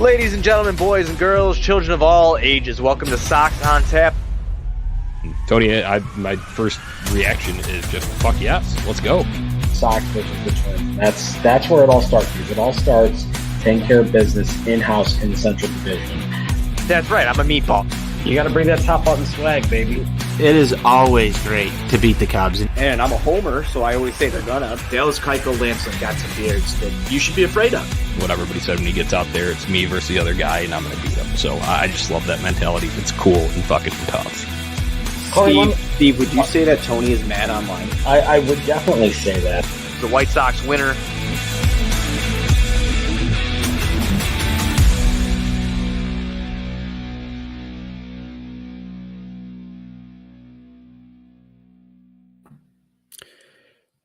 Ladies and gentlemen, boys and girls, children of all ages, welcome to Sox on Tap. Tony, my first reaction is just fuck yes, let's go. Sox versus the Twins. That's where it all starts. Because it all starts taking care of business in-house in the Central Division. That's right, I'm a meatball. You got to bring that top button swag, baby. It is always great to beat the Cubs. And I'm a homer, so I always say they're gonna. Dallas Keuchel Lamson got some beards that you should be afraid of. What everybody said when he gets out there, it's me versus the other guy, and I'm going to beat him. So I just love that mentality. It's cool and fucking tough. Steve, would you say that Tony is mad online? I would definitely say that. The White Sox winner.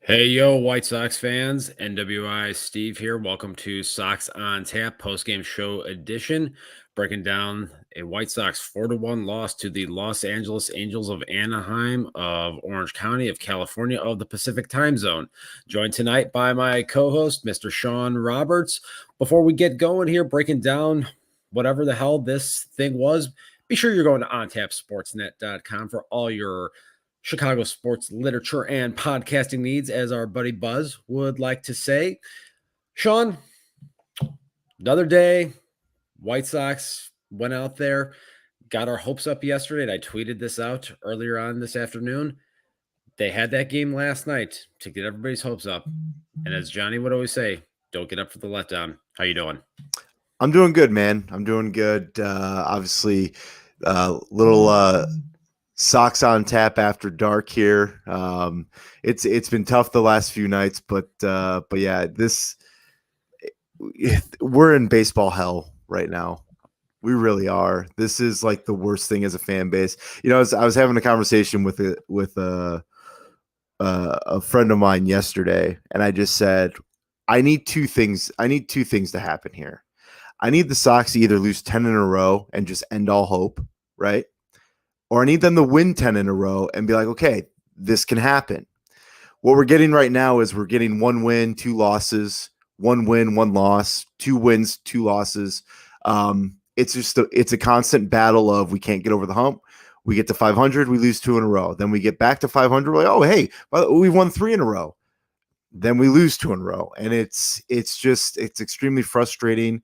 Hey, yo, White Sox fans. NWI Steve here. Welcome to Sox on Tap postgame show edition, breaking down a White Sox 4-1 loss to the Los Angeles Angels of Anaheim of Orange County of California of the Pacific time zone. Joined tonight by my co-host, Mr. Sean Roberts. Before we get going here, breaking down whatever the hell this thing was, be sure you're going to ontapsportsnet.com for all your Chicago sports literature and podcasting needs, as our buddy Buzz would like to say. Sean, another day. White Sox went out there, got our hopes up yesterday, and I tweeted this out earlier on this afternoon. They had that game last night to get everybody's hopes up. And as Johnny would always say, don't get up for the letdown. How you doing? I'm doing good, man. I'm doing good. Obviously, little Sox on Tap after dark here. It's been tough the last few nights, but yeah, we're in baseball hell right now. We really are. This is like the worst thing as a fan base. You know, I was having a conversation with a friend of mine yesterday, and I just said, I need two things to happen here. I need the Sox to either lose 10 in a row and just end all hope, right? Or I need them to win 10 in a row and be like, okay, this can happen. What we're getting right now is we're getting 1 win, 2 losses, 1 win, 1 loss, 2 wins, 2 losses. It's a constant battle of we can't get over the hump. We get to 500, we lose 2 in a row. Then we get back to 500. We're like, oh, hey, we've won 3 in a row. Then we lose 2 in a row. And it's extremely frustrating.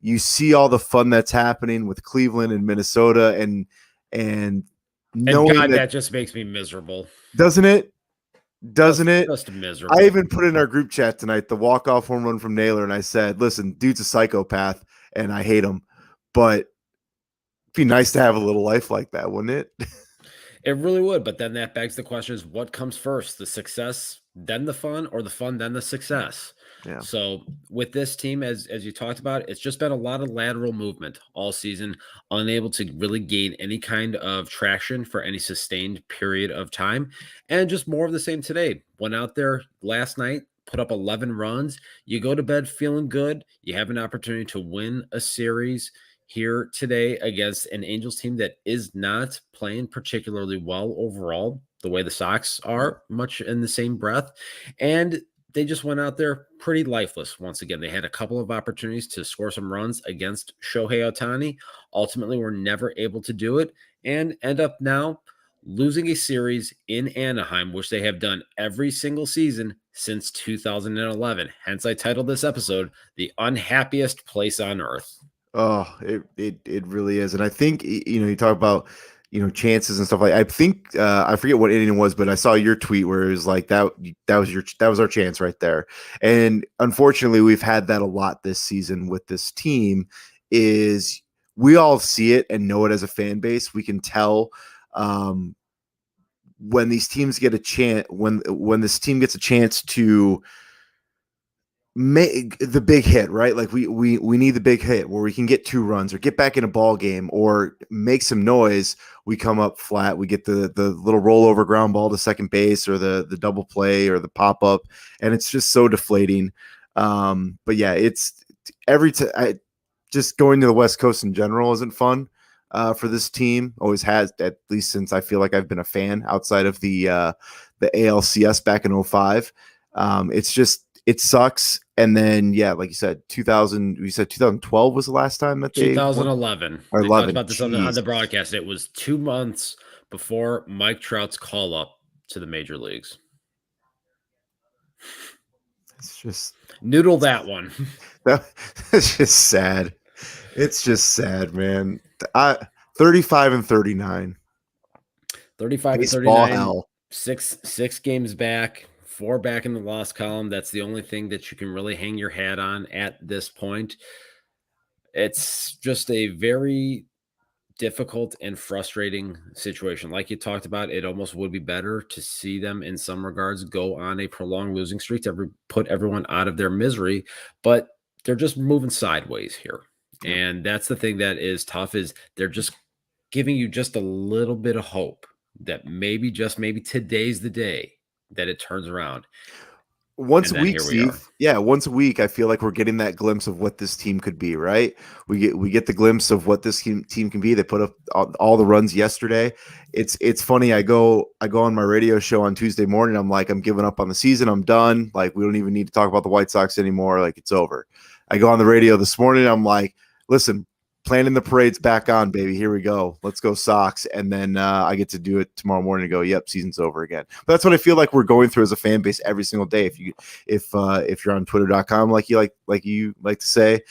You see all the fun that's happening with Cleveland and Minnesota and knowing God, that just makes me miserable. Doesn't it? Just miserable. I even put in our group chat tonight the walk-off home run from Naylor, and I said, listen, dude's a psychopath, and I hate him, but it'd be nice to have a little life like that, wouldn't it? It really would, but then that begs the question is what comes first, the success, then the fun, or the fun, then the success? Yeah. So with this team, as you talked about, it's just been a lot of lateral movement all season, unable to really gain any kind of traction for any sustained period of time, and just more of the same today. Went out there last night, put up 11 runs. You go to bed feeling good. You have an opportunity to win a series here today against an Angels team that is not playing particularly well overall, the way the Sox are, much in the same breath. And they just went out there pretty lifeless once again. They had a couple of opportunities to score some runs against Shohei Ohtani. Ultimately, were never able to do it and end up now losing a series in Anaheim, which they have done every single season since 2011. Hence, I titled this episode, The Unhappiest Place on Earth. Oh, it really is. And I think, you talk about, chances and stuff like, I think, I forget what inning it was, but I saw your tweet where it was like, that was our chance right there. And unfortunately, we've had that a lot this season with this team. Is we all see it and know it as a fan base. We can tell, when these teams get a chance, when this team gets a chance to make the big hit, right? Like we need the big hit where we can get 2 runs or get back in a ball game or make some noise. We come up flat. We get the little rollover ground ball to second base or the double play or the pop up, and it's just so deflating. But yeah, it's just going to the West Coast in general isn't fun for this team. Always has, at least since I feel like I've been a fan outside of the ALCS back in 2005. It's just it sucks. And then, yeah, like you said, 2012 was the last time that they won? 2011. Or They talked 11. about this on the Jeez. broadcast. It was 2 months before Mike Trout's call up to the major leagues. It's just Noodle that one. it's just sad. It's just sad, man. 35 and 39. 35 and Baseball 39. hell. Six games back, 4 back in the loss column. That's the only thing that you can really hang your hat on at this point. It's just a very difficult and frustrating situation. Like you talked about, it almost would be better to see them in some regards go on a prolonged losing streak to put everyone out of their misery, but they're just moving sideways here. Yeah. And that's the thing that is tough, is they're just giving you just a little bit of hope that maybe, just maybe, today's the day that it turns around. Once And a then week, here we are. Steve. Yeah, once a week, I feel like we're getting that glimpse of what this team could be. Right? We get the glimpse of what this team can be. They put up all the runs yesterday. It's funny. I go on my radio show on Tuesday morning. I'm like, I'm giving up on the season. I'm done. Like, we don't even need to talk about the White Sox anymore. Like, it's over. I go on the radio this morning. I'm like, listen, planning the parade's back on, baby. Here we go. Let's go Sox. And then I get to do it tomorrow morning and go, yep, season's over again. But that's what I feel like we're going through as a fan base every single day. If you're on twitter.com, like you like to say,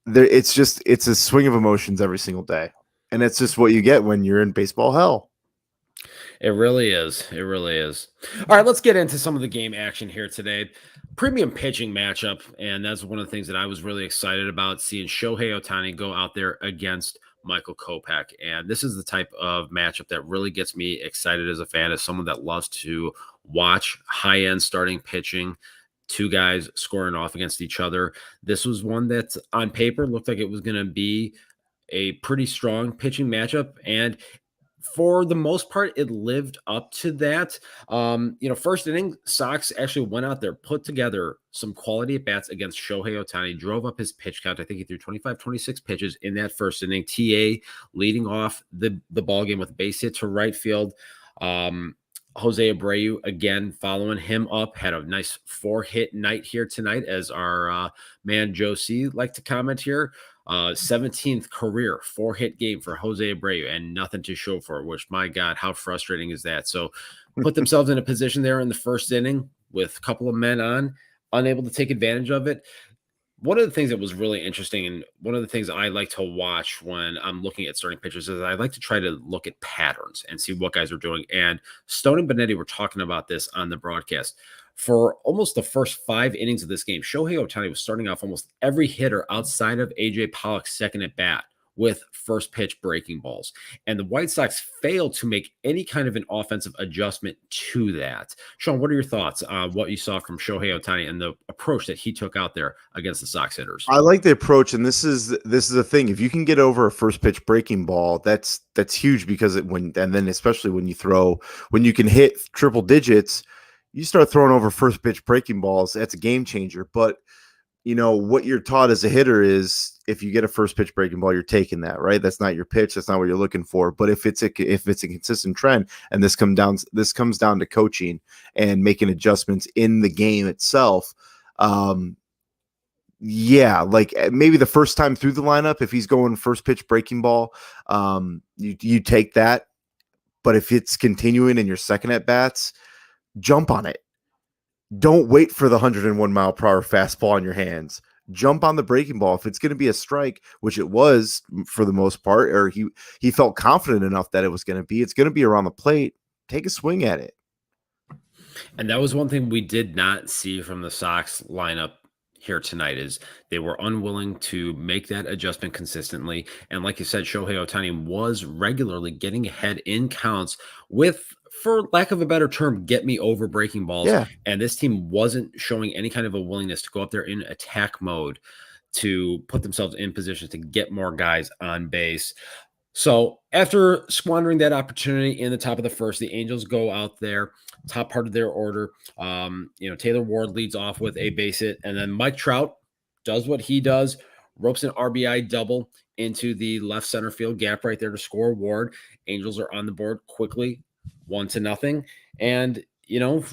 there, it's a swing of emotions every single day. And it's just what you get when you're in baseball hell. It really is. It really is. All right, let's get into some of the game action here today. Premium pitching matchup, and that's one of the things that I was really excited about, seeing Shohei Ohtani go out there against Michael Kopech. And this is the type of matchup that really gets me excited as a fan, as someone that loves to watch high-end starting pitching, 2 guys scoring off against each other. This was one that on paper looked like it was going to be a pretty strong pitching matchup, and for the most part, it lived up to that. First inning, Sox actually went out there, put together some quality at bats against Shohei Ohtani, drove up his pitch count. I think he threw 25, 26 pitches in that first inning. TA leading off the ball game with a base hit to right field. Jose Abreu, again, following him up, had a nice 4-hit night here tonight, as our man Joe C liked to comment here. 17th career 4-hit game for Jose Abreu, and nothing to show for it, which, my God, how frustrating is that? So put themselves in a position there in the first inning with a couple of men on, unable to take advantage of it. One of the things that was really interesting, and one of the things I like to watch when I'm looking at starting pitchers, is I like to try to look at patterns and see what guys are doing. And Stone and Benetti were talking about this on the broadcast. For almost the first 5 innings of this game, Shohei Ohtani was starting off almost every hitter outside of A.J. Pollock's second at bat with first pitch breaking balls. And the White Sox failed to make any kind of an offensive adjustment to that. Sean, what are your thoughts on what you saw from Shohei Ohtani and the approach that he took out there against the Sox hitters? I like the approach, and this is the thing. If you can get over a first pitch breaking ball, that's huge, because and then especially when you can hit triple digits, you start throwing over first pitch breaking balls, that's a game changer. But what you're taught as a hitter is, if you get a first pitch breaking ball, you're taking that, right? That's not your pitch. That's not what you're looking for. But if it's a consistent trend, and this comes down to coaching and making adjustments in the game itself. Yeah, like maybe the first time through the lineup, if he's going first pitch breaking ball, you take that. But if it's continuing in your second at bats, jump on it. Don't wait for the 101 mile per hour fastball in your hands. Jump on the breaking ball. If it's going to be a strike, which it was for the most part, or he felt confident enough that it was going to be, it's going to be around the plate. Take a swing at it. And that was one thing we did not see from the Sox lineup here tonight, is they were unwilling to make that adjustment consistently. And like you said, Shohei Ohtani was regularly getting ahead in counts with, for lack of a better term, get me over breaking balls. Yeah. And this team wasn't showing any kind of a willingness to go up there in attack mode to put themselves in position to get more guys on base. So after squandering that opportunity in the top of the first, the Angels go out there, top part of their order. Taylor Ward leads off with a base hit, and then Mike Trout does what he does, ropes an RBI double into the left center field gap right there to score Ward. Angels are on the board quickly, 1-0. And,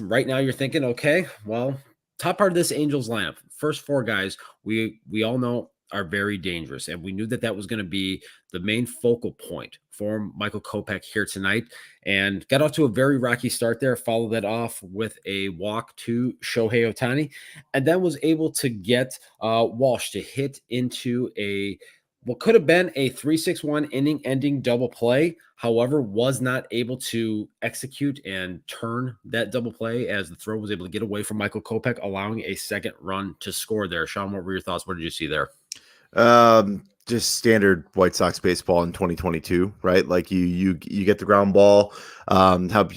right now you're thinking, okay, well, top part of this Angels lineup, first four guys, we all know are very dangerous, and we knew that was going to be the main focal point for Michael Kopech here tonight, and got off to a very rocky start there. Followed that off with a walk to Shohei Ohtani, and then was able to get Walsh to hit into what could have been a 3-6-1 inning ending double play. However, was not able to execute and turn that double play as the throw was able to get away from Michael Kopech, allowing a second run to score there. Sean, what were your thoughts? What did you see there? Just standard White Sox baseball in 2022, right? Like you get the ground ball, help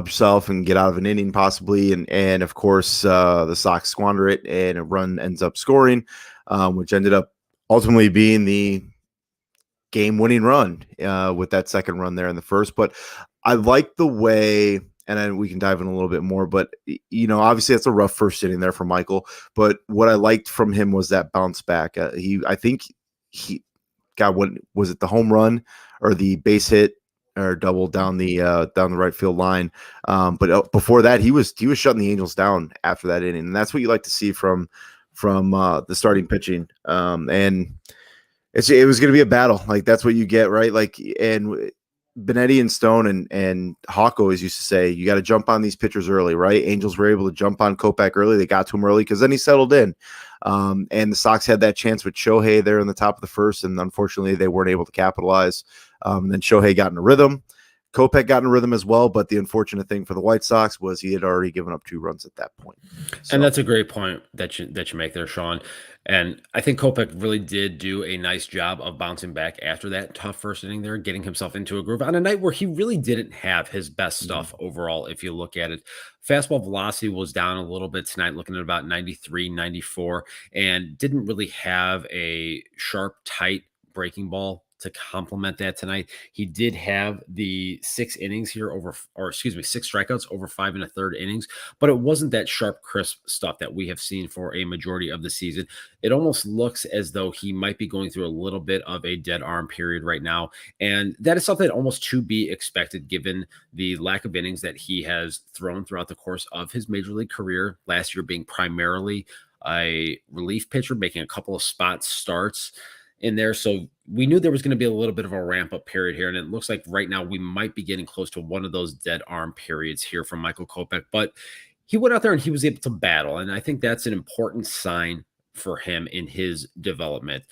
yourself and get out of an inning possibly, and of course the Sox squander it and a run ends up scoring, which ended up ultimately being the game-winning run with that second run there in the first. But I like the way, and then we can dive in a little bit more, but obviously that's a rough first inning there for Michael. But what I liked from him was that bounce back. I think he got, what was it, the home run or the base hit or double down the right field line. But before that, he was shutting the Angels down after that inning, and that's what you like to see from the starting pitching. And it was going to be a battle. Like, that's what you get, right? Like, and Benetti and Stone and Hawk always used to say, you got to jump on these pitchers early, right? Angels were able to jump on Kopech early. They got to him early because then he settled in. And the Sox had that chance with Shohei there in the top of the first, and unfortunately they weren't able to capitalize. Then Shohei got in a rhythm. Kopech got in a rhythm as well, but the unfortunate thing for the White Sox was he had already given up 2 runs at that point. So. And that's a great point that you make there, Sean. And I think Kopech really did do a nice job of bouncing back after that tough first inning there, getting himself into a groove on a night where he really didn't have his best stuff overall. If you look at it, fastball velocity was down a little bit tonight, looking at about 93, 94, and didn't really have a sharp, tight breaking ball to complement that tonight. He did have the 6 strikeouts over 5 1/3 innings, but it wasn't that sharp, crisp stuff that we have seen for a majority of the season. It almost looks as though he might be going through a little bit of a dead arm period right now. And that is something almost to be expected given the lack of innings that he has thrown throughout the course of his major league career, last year being primarily a relief pitcher, making a couple of spot starts in there. So we knew there was going to be a little bit of a ramp up period here. And it looks like right now we might be getting close to one of those dead arm periods here from Michael Kopech, but he went out there and he was able to battle. And I think that's an important sign for him in his development.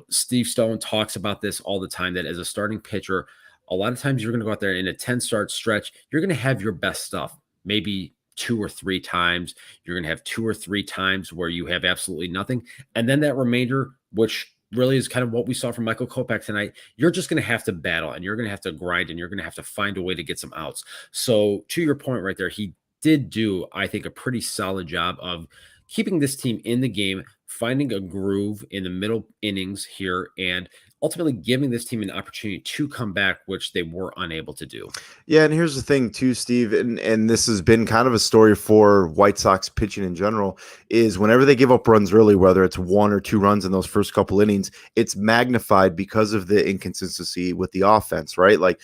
Steve Stone talks about this all the time, that as a starting pitcher, a lot of times you're going to go out there in a 10 start stretch. You're going to have your best stuff, maybe 2 or 3 times. You're going to have 2 or 3 times where you have absolutely nothing. And then that remainder, which really is kind of what we saw from Michael Kopech tonight, you're just going to have to battle and you're going to have to grind and you're going to have to find a way to get some outs. So to your point right there, he did do, I think, a pretty solid job of keeping this team in the game, finding a groove in the middle innings here, and ultimately giving this team an opportunity to come back, which they were unable to do. Yeah, and here's the thing too, Steve, and this has been kind of a story for White Sox pitching in general, is whenever they give up runs early, whether it's 1 or 2 runs in those first couple innings, it's magnified because of the inconsistency with the offense, right? Like,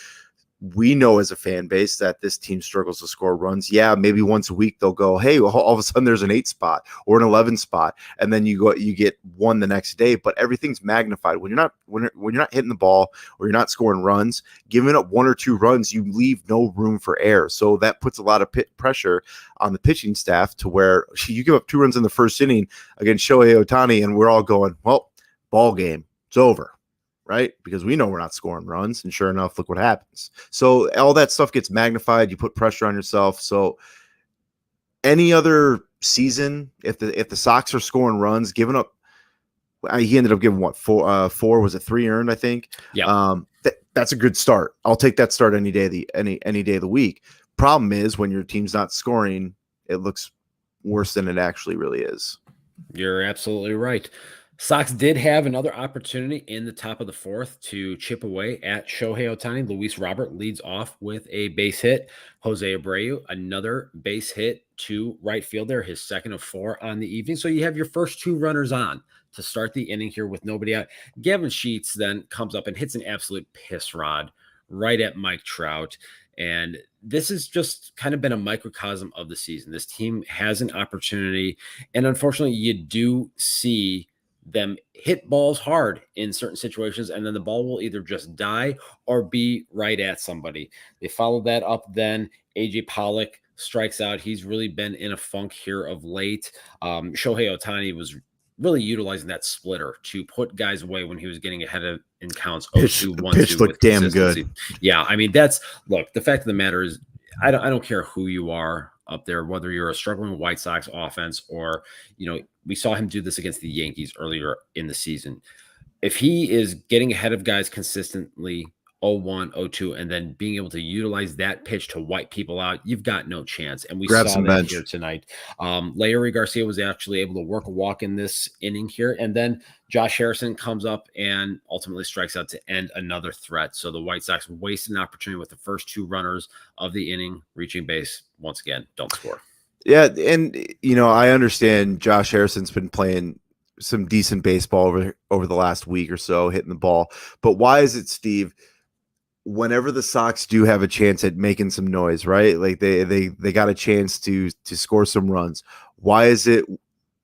we know as a fan base that this team struggles to score runs. Yeah, maybe once a week they'll go, hey, well, all of a sudden there's an 8 spot or an 11 spot, and then you get 1 the next day. But everything's magnified when you're not hitting the ball or you're not scoring runs. Giving up 1 or 2 runs, you leave no room for error. So that puts a lot of pressure on the pitching staff to where you give up 2 runs in the first inning against Shohei Ohtani, and we're all going, well, ball game, it's over. Right? Because we know we're not scoring runs, and sure enough, look what happens. So all that stuff gets magnified. You put pressure on yourself. So any other season, if the Sox are scoring runs, giving up, he ended up giving what, 4 was it 3 earned, I think. Yeah. That's a good start. I'll take that start any day of the week. Problem is when your team's not scoring, it looks worse than it actually really is. You're absolutely right. Sox did have another opportunity in the top of the 4th to chip away at Shohei Ohtani. Luis Robert leads off with a base hit. Jose Abreu, another base hit to right field there, his 2nd of 4 on the evening. So you have your first 2 runners on to start the inning here with nobody out. Gavin Sheets then comes up and hits an absolute piss rod right at Mike Trout. And this has just kind of been a microcosm of the season. This team has an opportunity, and unfortunately, you do see them hit balls hard in certain situations, and then the ball will either just die or be right at somebody. They followed that up. Then AJ Pollock strikes out. He's really been in a funk here of late. Shohei Ohtani was really utilizing that splitter to put guys away when he was getting ahead of in counts. Pitch, 0-2, 1-2 pitch looked damn good. Yeah, I mean, look, the fact of the matter is, I don't care who you are up there, whether you're a struggling White Sox offense or, we saw him do this against the Yankees earlier in the season. If he is getting ahead of guys consistently 0-1, 0-2, and then being able to utilize that pitch to wipe people out, you've got no chance. And we Grab saw some that bench here tonight. Larry Garcia was actually able to work a walk in this inning here. And then Josh Harrison comes up and ultimately strikes out to end another threat. So the White Sox wasted an opportunity with the first two runners of the inning, reaching base. Once again, don't score. Yeah, and I understand Josh Harrison's been playing some decent baseball over the last week or so, hitting the ball. But why is it, Steve, whenever the Sox do have a chance at making some noise, right? Like they got a chance to score some runs. Why is it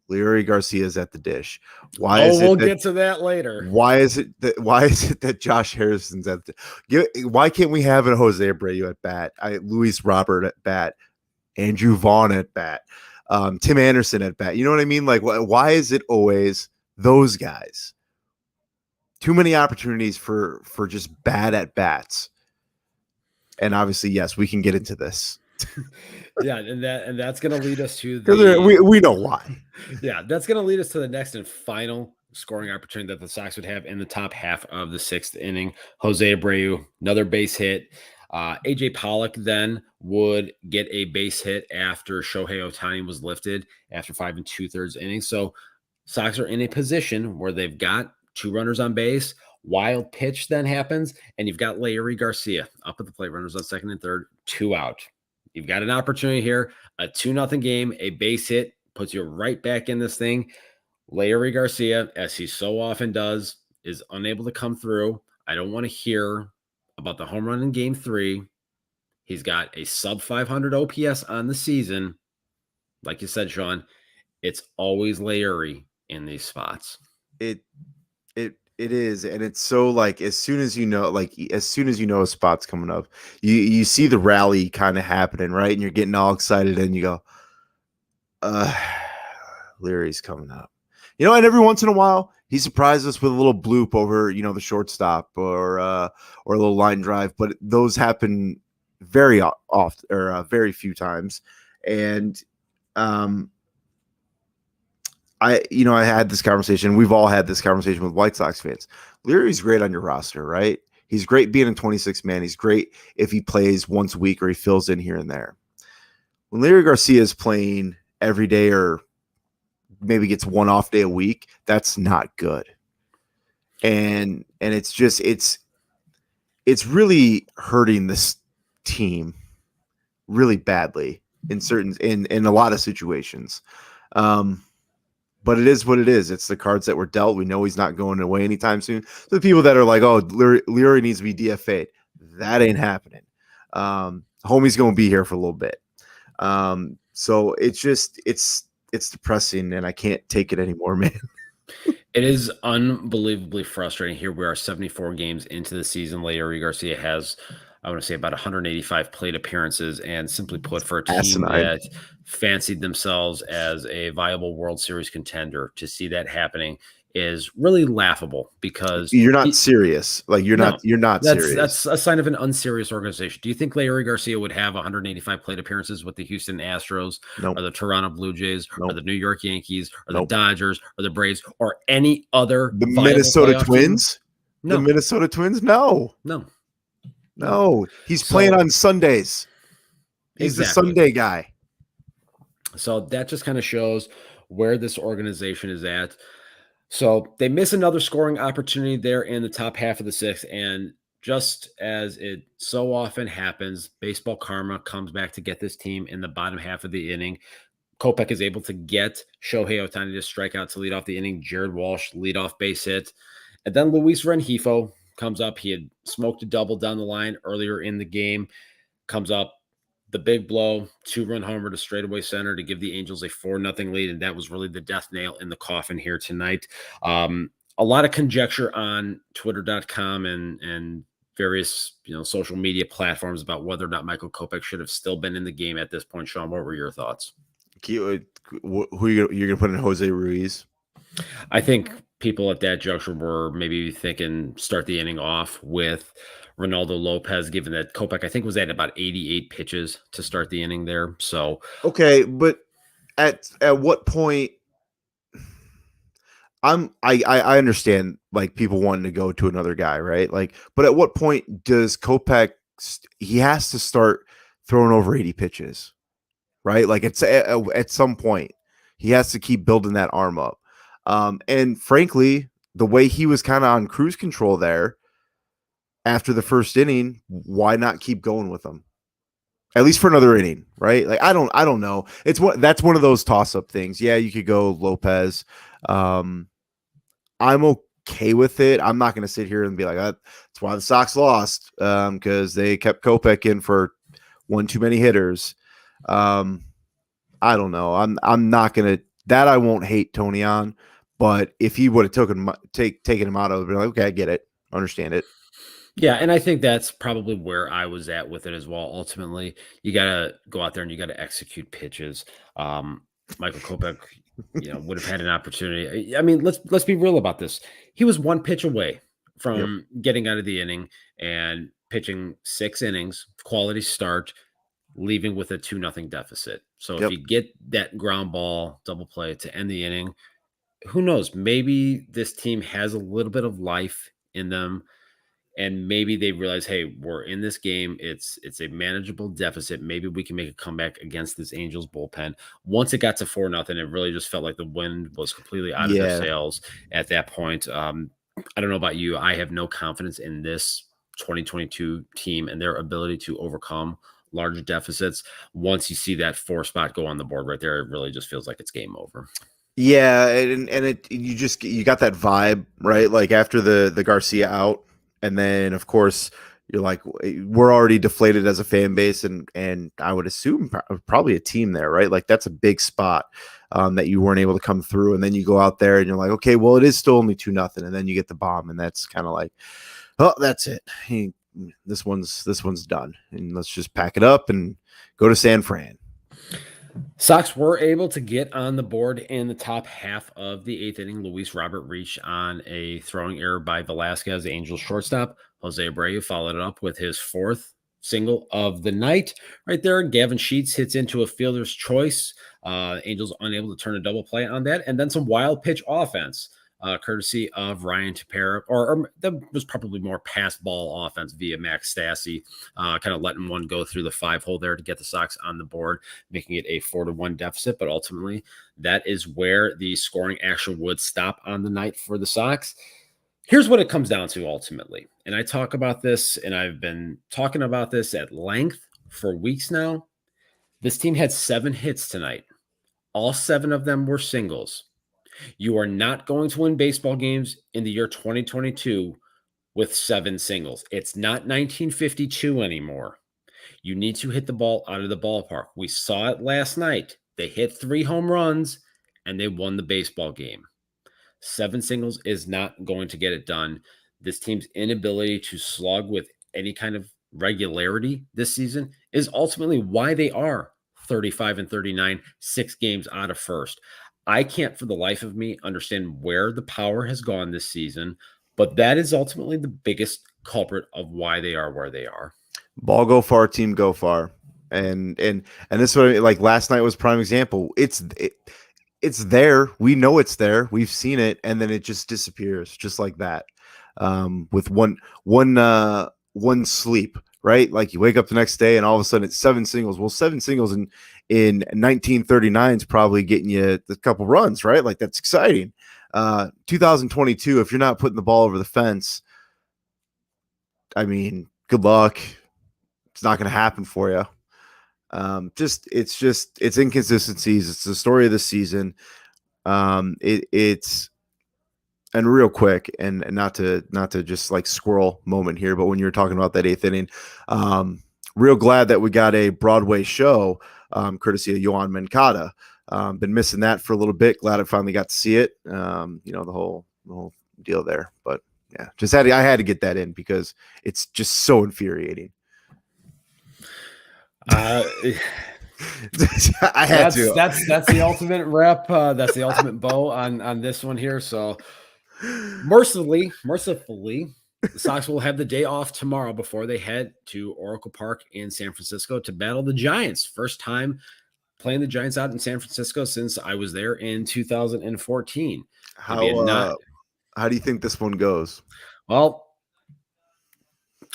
Larry Garcia's at the dish? We'll get to that later. Why is it that Josh Harrison's at why can't we have a Jose Abreu at bat? Luis Robert at bat, Andrew Vaughn at bat, Tim Anderson at bat? You know what I mean? Like, why is it always those guys? Too many opportunities for just bad at bats. And obviously, yes, we can get into this. Yeah, and that's going to lead us to we know why. Yeah, that's going to lead us to the next and final scoring opportunity that the Sox would have in the top half of the sixth inning. Jose Abreu, another base hit. AJ Pollock then would get a base hit after Shohei Ohtani was lifted after 5 2/3 innings. So Sox are in a position where they've got two runners on base. Wild pitch then happens, and you've got Larry Garcia up at the plate, runners on second and third, 2 out. You've got an opportunity here, a 2-0 game, a base hit puts you right back in this thing. Larry Garcia, as he so often does, is unable to come through. I don't want to hear about the home run in game 3. He's got a sub 500 OPS on the season. Like you said, Sean, it's always Larry in these spots. It is, and it's so like as soon as you know a spot's coming up, you see the rally kind of happening, right? And you're getting all excited, and you go, Leary's coming up. And every once in a while, he surprises us with a little bloop over, the shortstop or a little line drive, but those happen very often or very few times. And I had this conversation. We've all had this conversation with White Sox fans. Leary's great on your roster, right? He's great being in 26 man. He's great if he plays once a week or he fills in here and there. When Larry Garcia is playing every day or maybe gets one off day a week, that's not good. And it's just it's really hurting this team really badly in a lot of situations. But it is what it is. It's the cards that were dealt. We know he's not going away anytime soon. So the people that are like, oh, Leary needs to be DFA'd, that ain't happening. Homie's going to be here for a little bit. So it's depressing, and I can't take it anymore, man. It is unbelievably frustrating. Here we are 74 games into the season. Larry Garcia has, I want to say, about 185 plate appearances, and simply put, for a team that fancied themselves as a viable World Series contender, to see that happening is really laughable, because you're not serious. Like you're not serious. That's a sign of an unserious organization. Do you think Larry Garcia would have 185 plate appearances with the Houston Astros, nope, or the Toronto Blue Jays, nope, or the New York Yankees, or nope, the Dodgers, or the Braves, or any other the Minnesota Twins? No. The Minnesota Twins? No. He's playing on Sundays. He's the Sunday guy. So that just kind of shows where this organization is at. So they miss another scoring opportunity there in the top half of the sixth. And just as it so often happens, baseball karma comes back to get this team in the bottom half of the inning. Kopech is able to get Shohei Ohtani to strike out to lead off the inning. Jared Walsh, leadoff base hit. And then Luis Rengifo comes up. He had smoked a double down the line earlier in the game. Comes up, the big blow, 2-run homer to straightaway center to give the Angels a 4-0 lead, and that was really the death nail in the coffin here tonight. A lot of conjecture on Twitter.com and various social media platforms about whether or not Michael Kopech should have still been in the game at this point. Sean, what were your thoughts? Who you're gonna put in Jose Ruiz? I think people at that juncture were maybe thinking start the inning off with Ronaldo Lopez, given that Kopech, I think, was at about 88 pitches to start the inning there. So, Okay, but at what point? I understand like people wanting to go to another guy, right? Like, but at what point does Kopech he has to start throwing over 80 pitches, right? Like it's at some point he has to keep building that arm up. And frankly, the way he was kind of on cruise control there after the first inning, why not keep going with him? At least for another inning, right? Like I don't know. That's one of those toss-up things. Yeah, you could go Lopez. I'm okay with it. I'm not going to sit here and be like, that's why the Sox lost, because they kept Kopech in for one too many hitters. I don't know. I'm not going to that. I won't hate Tony on, but if he would have taken him out, I would be like, okay, I get it, understand it. yeah, and I think that's probably where I was at with it as well. Ultimately, you got to go out there and you got to execute pitches. Michael Kopech, would have had an opportunity. I mean, let's be real about this. He was one pitch away from getting out of the inning and pitching 6 innings, quality start, leaving with a 2-0 deficit. So if you get that ground ball double play to end the inning, who knows? Maybe this team has a little bit of life in them. And maybe they realize, hey, we're in this game. It's a manageable deficit. Maybe we can make a comeback against this Angels bullpen. Once it got to 4-0, it really just felt like the wind was completely out of their sails at that point. I don't know about you. I have no confidence in this 2022 team and their ability to overcome large deficits. Once you see that 4 spot go on the board right there, it really just feels like it's game over. Yeah, and you got that vibe, right? Like after the Garcia out. And then, of course, you're like, we're already deflated as a fan base, and I would assume probably a team there, right? Like that's a big spot that you weren't able to come through, and then you go out there and you're like, okay, well, it is still only 2-0, and then you get the bomb, and that's kind of like, oh, that's it. This one's done, and let's just pack it up and go to San Fran. Sox were able to get on the board in the top half of the 8th inning. Luis Robert reached on a throwing error by Velasquez, the Angels shortstop. Jose Abreu followed it up with his 4th single of the night. Right there, Gavin Sheets hits into a fielder's choice. Angels unable to turn a double play on that. And then some wild pitch offense, courtesy of Ryan Tepera, or that was probably more pass ball offense via Max Stassi, kind of letting one go through the 5-hole there to get the Sox on the board, making it a 4-1 deficit. But ultimately, that is where the scoring action would stop on the night for the Sox. Here's what it comes down to ultimately. And I talk about this, and I've been talking about this at length for weeks now. This team had 7 hits tonight. All 7 of them were singles. You are not going to win baseball games in the year 2022 with 7 singles. It's not 1952 anymore. You need to hit the ball out of the ballpark. We saw it last night. They hit 3 home runs and they won the baseball game. 7 singles is not going to get it done. This team's inability to slug with any kind of regularity this season is ultimately why they are 35-39, 6 games out of first. I can't for the life of me understand where the power has gone this season, but that is ultimately the biggest culprit of why they are where they are. Ball go far, team go far. And this is what I mean, like last night was prime example. It's there. We know it's there. We've seen it, and then it just disappears just like that. With one sleep, right? Like you wake up the next day and all of a sudden it's 7 singles. Well, 7 singles in 1939 is probably getting you a couple runs, right? Like that's exciting. 2022, if you're not putting the ball over the fence, I mean, good luck. It's not going to happen for you. It's inconsistencies. It's the story of the season. It's and real quick, and not to just like squirrel moment here, but when you were talking about that 8th inning, real glad that we got a Broadway show, courtesy of Yohan Moncada. Been missing that for a little bit. Glad I finally got to see it. The whole deal there. But yeah, I had to get that in because it's just so infuriating. I had to. That's the ultimate wrap. That's the ultimate bow on this one here. So mercifully, the Sox will have the day off tomorrow before they head to Oracle Park in San Francisco to battle the Giants. First time playing the Giants out in San Francisco since I was there in 2014. How do you think this one goes? Well,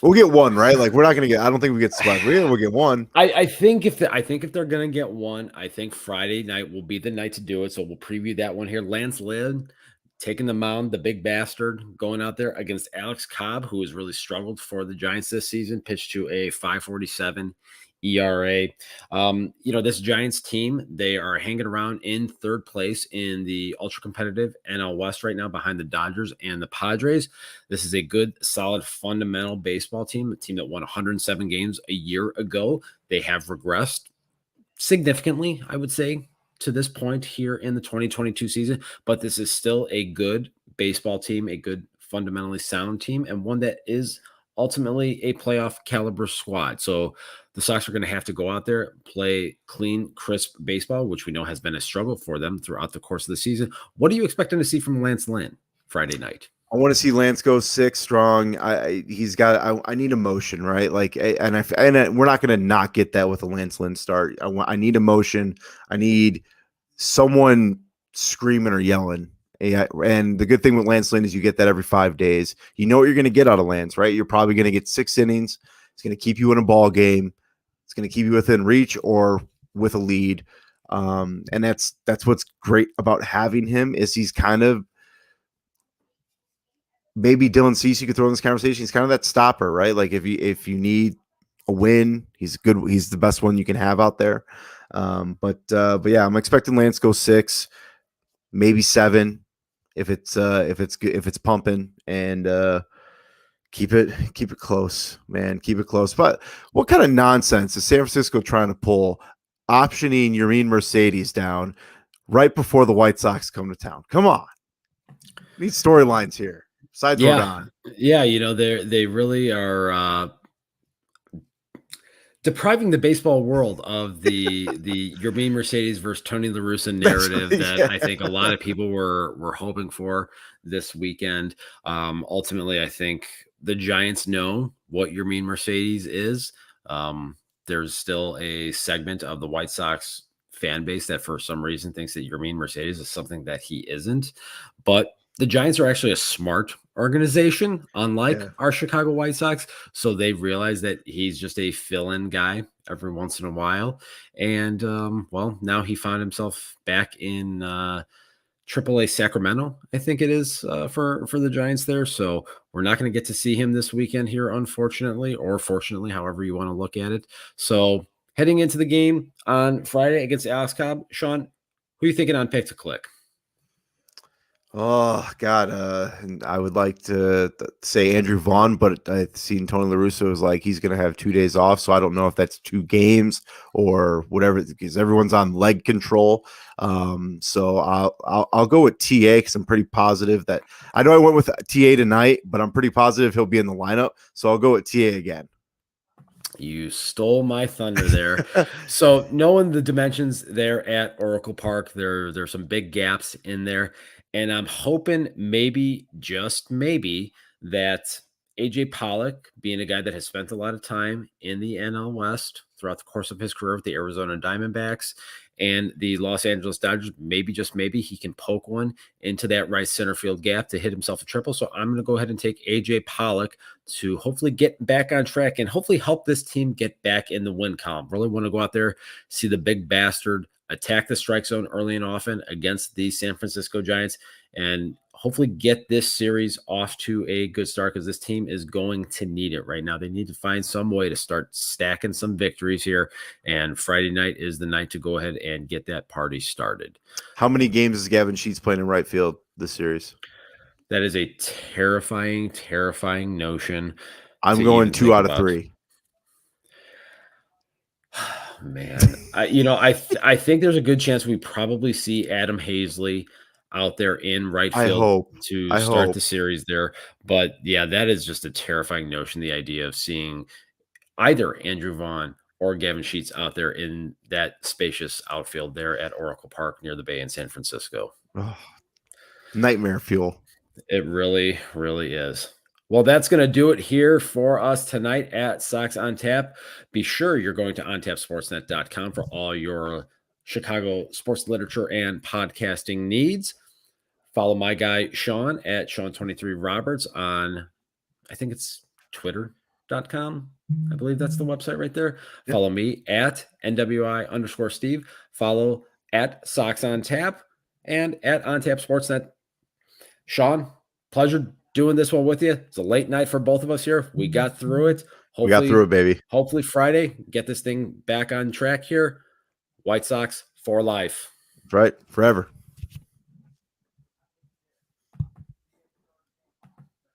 we'll get one, right? Like we're not going to get. I don't think we get swept. We'll get one. I think if they're going to get one, I think Friday night will be the night to do it. So we'll preview that one here. Lance Lynn taking the mound, the big bastard, going out there against Alex Cobb, who has really struggled for the Giants this season. Pitched to a 5.47 ERA. This Giants team, they are hanging around in third place in the ultra competitive NL West right now behind the Dodgers and the Padres. This is a good, solid, fundamental baseball team, a team that won 107 games a year ago. They have regressed significantly, I would say, to this point here in the 2022 season, but this is still a good baseball team, a good, fundamentally sound team, and one that is ultimately a playoff caliber squad. So the Sox are going to have to go out there, play clean, crisp baseball, which we know has been a struggle for them throughout the course of the season. What are you expecting to see from Lance Lynn Friday night? I want to see Lance go 6 strong. I need emotion, right? Like, and we're not going to not get that with a Lance Lynn start. I need emotion. I need someone screaming or yelling. Yeah, and the good thing with Lance Lynn is you get that every 5 days. You know what you're going to get out of Lance, right? You're probably going to get 6 innings. It's going to keep you in a ball game. It's going to keep you within reach or with a lead. And that's what's great about having him is he's kind of maybe Dylan Cease you could throw in this conversation. He's kind of that stopper, right? Like if you need a win, he's good. He's the best one you can have out there. But yeah, I'm expecting Lance go 6, maybe 7. If it's pumping and keep it close, man. Keep it close. But what kind of nonsense is San Francisco trying to pull, optioning Yermin Mercedes down right before the White Sox come to town? Come on, need storylines here. Besides Rodon. Yeah, they really are depriving the baseball world of the Yermin Mercedes versus Tony La Russa narrative I think a lot of people were hoping for this weekend. Ultimately, I think the Giants know what Yermin Mercedes is. There's still a segment of the White Sox fan base that for some reason thinks that Yermin Mercedes is something that he isn't. But the Giants are actually a smart organization, unlike our Chicago White Sox. So they realize that he's just a fill-in guy every once in a while. And, now he found himself back in AAA Sacramento, I think it is for the Giants there. So we're not going to get to see him this weekend here, unfortunately, or fortunately, however you want to look at it. So heading into the game on Friday against Alex Cobb, Sean, who are you thinking on pick to click? Oh God, and I would like to say Andrew Vaughn, but I've seen Tony La Russa was like he's going to have 2 days off, so I don't know if that's 2 games or whatever because everyone's on leg control. So I'll go with TA because I'm pretty positive that I know I went with TA tonight, but I'm pretty positive he'll be in the lineup. So I'll go with TA again. You stole my thunder there. So knowing the dimensions there at Oracle Park, there's some big gaps in there. And I'm hoping maybe, just maybe, that AJ Pollock, being a guy that has spent a lot of time in the NL West throughout the course of his career with the Arizona Diamondbacks and the Los Angeles Dodgers, maybe, just maybe, he can poke one into that right center field gap to hit himself a triple. So I'm going to go ahead and take AJ Pollock to hopefully get back on track and hopefully help this team get back in the win column. Really want to go out there, see the big bastard attack the strike zone early and often against the San Francisco Giants and hopefully get this series off to a good start because this team is going to need it right now. They need to find some way to start stacking some victories here, and Friday night is the night to go ahead and get that party started. How many games is Gavin Sheets playing in right field this series? That is a terrifying, terrifying notion. I'm going 2 out of 3. Man, I think there's a good chance we probably see Adam Hazley out there in right I field hope. to I start hope. the series there. But yeah, that is just a terrifying notion. The idea of seeing either Andrew Vaughn or Gavin Sheets out there in that spacious outfield there at Oracle Park near the Bay in San Francisco. Ugh, nightmare fuel. It really, really is. Well, that's going to do it here for us tonight at Sox on Tap. Be sure you're going to ontapsportsnet.com for all your Chicago sports literature and podcasting needs. Follow my guy, Sean, at Sean23Roberts on, I think it's twitter.com. I believe that's the website right there. Yep. Follow me at NWI_Steve. Follow at Sox on Tap and at OnTap Sportsnet. Sean, pleasure doing this one with you. It's a late night for both of us here. We got through it. We got through it, baby. Hopefully Friday, get this thing back on track here. White Sox for life. Right. Forever.